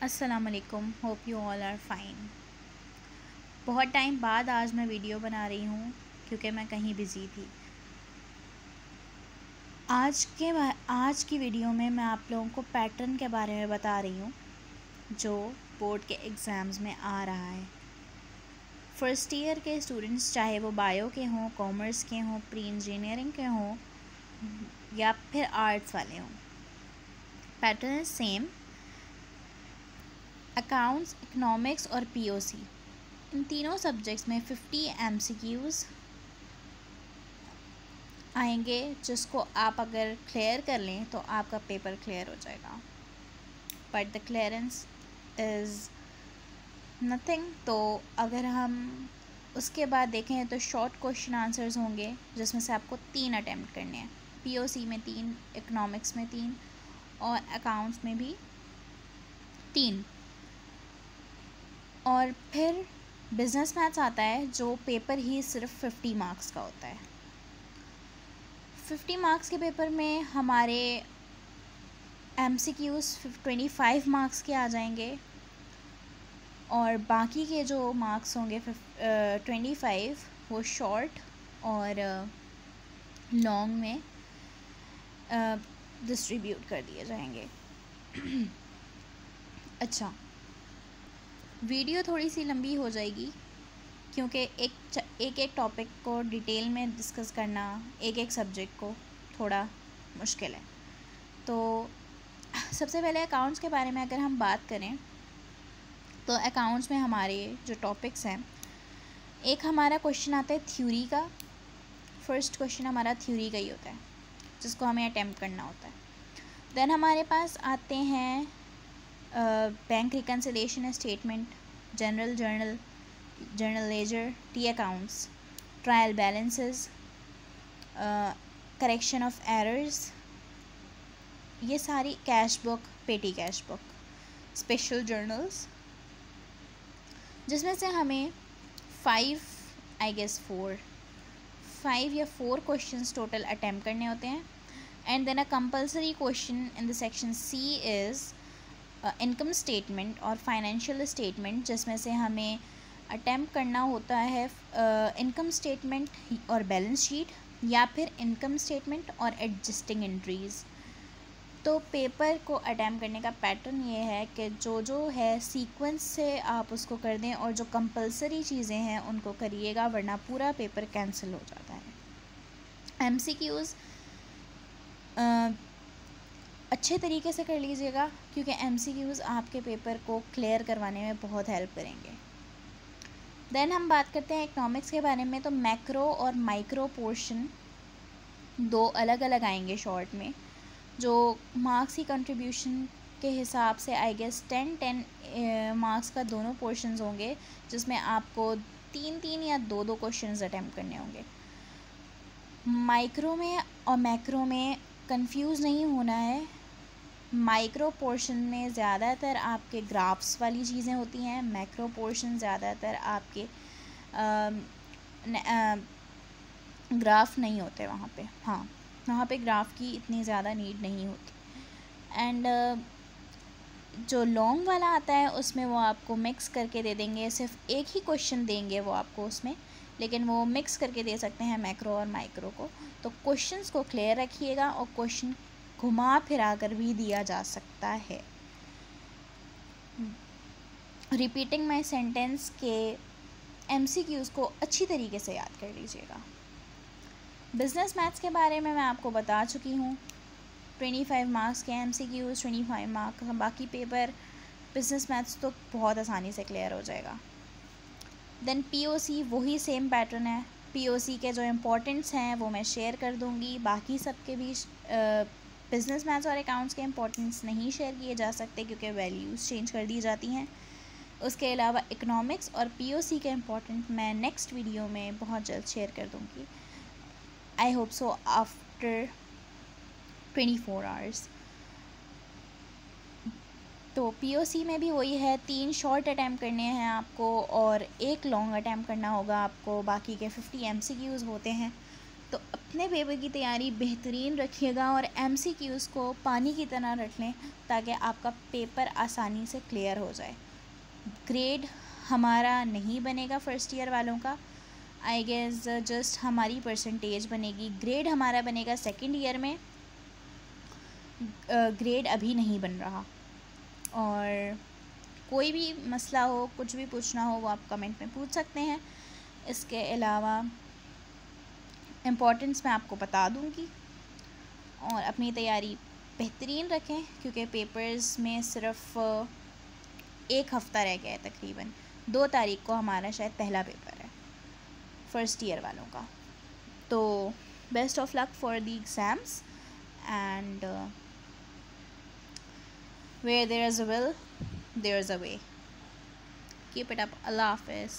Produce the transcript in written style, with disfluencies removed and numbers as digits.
अस्सलाम वालेकुम, hope you all are fine. बहुत टाइम बाद आज मैं वीडियो बना रही हूँ क्योंकि मैं कहीं बिज़ी थी। आज की वीडियो में मैं आप लोगों को पैटर्न के बारे में बता रही हूँ जो बोर्ड के एग्ज़ाम्स में आ रहा है। फ़र्स्ट ईयर के स्टूडेंट्स, चाहे वो बायो के हों, कॉमर्स के हों, प्री इंजीनियरिंग के हों या फिर आर्ट्स वाले हों, pattern is same. Accounts, economics और पीओसी, इन तीनों सब्जेक्ट्स में 50 एमसीक्यूज़ आएंगे, जिसको आप अगर क्लियर कर लें तो आपका पेपर क्लियर हो जाएगा। But the clearance is nothing. तो अगर हम उसके बाद देखें तो शॉर्ट क्वेश्चन आंसर्स होंगे जिसमें से आपको 3 अटैम्प्ट करने हैं। पीओसी में 3, इकोनॉमिक्स में 3 और अकाउंट्स में भी 3। और फिर बिज़नेस मैथ्स आता है जो पेपर ही सिर्फ 50 मार्क्स का होता है। 50 मार्क्स के पेपर में हमारे एमसीक्यूज़ 25 मार्क्स के आ जाएंगे और बाकी के जो मार्क्स होंगे 25 वो शॉर्ट और लॉन्ग में डिस्ट्रीब्यूट कर दिए जाएंगे। अच्छा, वीडियो थोड़ी सी लंबी हो जाएगी क्योंकि एक टॉपिक को डिटेल में डिस्कस करना एक सब्जेक्ट को थोड़ा मुश्किल है। तो सबसे पहले अकाउंट्स के बारे में अगर हम बात करें तो अकाउंट्स में हमारे जो टॉपिक्स हैं, एक हमारा क्वेश्चन आता है थ्योरी का। फर्स्ट क्वेश्चन हमारा थ्योरी का ही होता है जिसको हमें अटैम्प्ट करना होता है। देन हमारे पास आते हैं bank reconciliation statement, general ledger, T accounts, trial balances, correction of errors, ये सारी कैश बुक, पेटी कैश बुक, स्पेशल जर्नल्स, जिसमें से हमें 5 या 4 क्वेश्चंस टोटल अटैम्प्ट करने होते हैं। And then a compulsory question in the section C is income statement और फाइनेंशियल स्टेटमेंट, जिसमें से हमें अटैम्प्ट करना होता है इनकम स्टेटमेंट और बैलेंस शीट या फिर इनकम स्टेटमेंट और एडजस्टिंग एंट्रीज़। तो पेपर को अटैम्प्ट करने का पैटर्न ये है कि जो है सीक्वेंस से आप उसको कर दें और जो कंपल्सरी चीज़ें हैं उनको करिएगा, वरना पूरा पेपर कैंसिल हो जाता है। एमसीक्यूज़ अच्छे तरीके से कर लीजिएगा क्योंकि एमसीक्यूज़ आपके पेपर को क्लियर करवाने में बहुत हेल्प करेंगे। देन हम बात करते हैं इकोनॉमिक्स के बारे में। तो मैक्रो और माइक्रो पोर्शन 2 अलग अलग आएंगे शॉर्ट में, जो मार्क्स की कंट्रीब्यूशन के हिसाब से 10 मार्क्स का दोनों पोर्शंस होंगे, जिसमें आपको 3 या 2 क्वेश्चंस अटैम्प्ट करने होंगे। माइक्रो में और मैक्रो में कंफ्यूज नहीं होना है। माइक्रो पोर्शन में ज़्यादातर आपके ग्राफ्स वाली चीज़ें होती हैं, मैक्रो पोर्शन ज़्यादातर आपके ग्राफ नहीं होते वहाँ पे। हाँ, वहाँ पे ग्राफ की इतनी ज़्यादा नीड नहीं होती। एंड जो लॉन्ग वाला आता है उसमें वो आपको मिक्स करके दे देंगे, सिर्फ एक ही क्वेश्चन देंगे वो आपको उसमें, लेकिन वो मिक्स करके दे सकते हैं मैक्रो और माइक्रो को। तो क्वेश्चंस को क्लियर रखिएगा और क्वेश्चन घुमा फिरा कर भी दिया जा सकता है। रिपीटिंग माई सेंटेंस के एमसीक्यूज़ को अच्छी तरीके से याद कर लीजिएगा। बिज़नेस मैथ्स के बारे में मैं आपको बता चुकी हूँ। 25 मार्क्स के एमसीक्यूज़, 25 मार्क्स का बाकी पेपर। बिज़नेस मैथ्स तो बहुत आसानी से क्लियर हो जाएगा। देन पीओसी, वही सेम पैटर्न है। पीओसी के जो इम्पोर्टेंट्स हैं वो मैं शेयर कर दूँगी, बाकी सबके भी बिज़नेस मैथ्स और अकाउंट्स के इम्पोर्टेंट्स नहीं शेयर किए जा सकते क्योंकि वैल्यूज़ चेंज कर दी जाती हैं। उसके अलावा इकोनॉमिक्स और पीओसी के इम्पोर्टेंट मैं नेक्स्ट वीडियो में बहुत जल्द शेयर कर दूँगी। I hope so after 24 hours. तो पीओसी में भी वही है, 3 शॉर्ट अटैम्प्ट करने हैं आपको और 1 लॉन्ग अटैम्प्ट करना होगा आपको। बाकी के 50 एमसीक्यूज़ होते हैं। तो अपने पेपर की तैयारी बेहतरीन रखिएगा और MCQs को पानी की तरह रख लें ताकि आपका पेपर आसानी से क्लियर हो जाए। ग्रेड हमारा नहीं बनेगा फ़र्स्ट ईयर वालों का, आई गेस जस्ट हमारी परसेंटेज बनेगी। ग्रेड हमारा बनेगा सेकंड ईयर में, ग्रेड अभी नहीं बन रहा। और कोई भी मसला हो, कुछ भी पूछना हो, वो आप कमेंट में पूछ सकते हैं। इसके अलावा इम्पोर्टेंस मैं आपको बता दूंगी। और अपनी तैयारी बेहतरीन रखें क्योंकि पेपर्स में सिर्फ 1 हफ़्ता रह गया है, तकरीबन 2 तारीख को हमारा शायद पहला पेपर है फ़र्स्ट ईयर वालों का। तो best of luck for the exams and where there is a will, there is a way. Keep it up. Allah Hafiz.